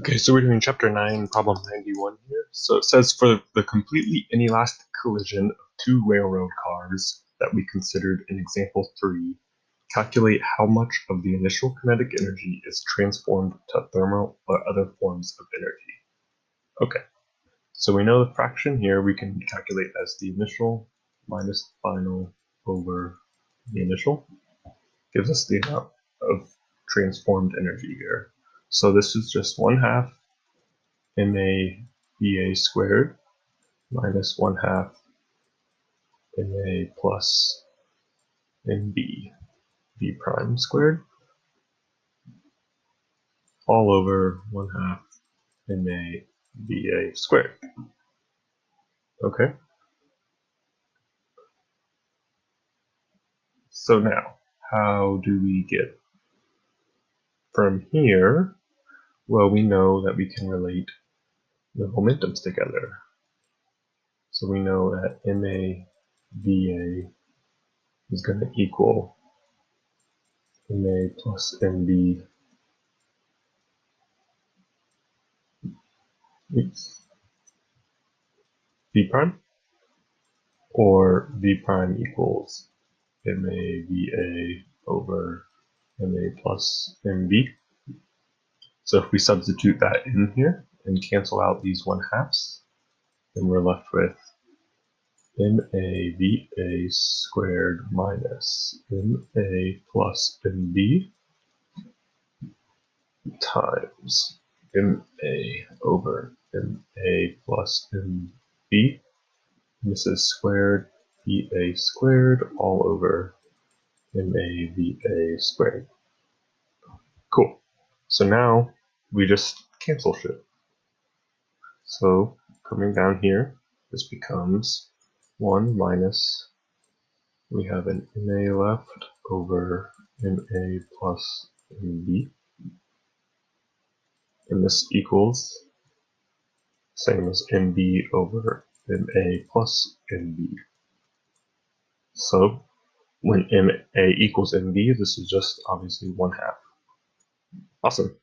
Okay, so we're doing chapter 9, problem 91 here. So it says for the completely inelastic collision of two railroad cars that we considered in example 3, calculate how much of the initial kinetic energy is transformed to thermal or other forms of energy. Okay, so we know the fraction here we can calculate as the initial minus the final over the initial. Gives us the amount of transformed energy here. So this is just 1/2 MA squared minus 1/2 MA plus MB prime squared all over 1/2 MA squared. Okay. So now, how do we get from here? Well, we know that we can relate the momentums together. So we know that MA is going to equal MA plus MB V prime, or V prime equals MAVA over MA plus MB. So if we substitute that in here and cancel out these 1/2s, then we're left with MAVA squared minus MA plus MB times MA over MA plus MB. This is squared VA squared all over MAVA squared. Cool. So now we just cancel shit. So coming down here, this becomes 1 minus, we have an MA left over MA plus MB. And this equals same as MB over MA plus MB. So when MA equals MB, this is just obviously 1/2. Awesome.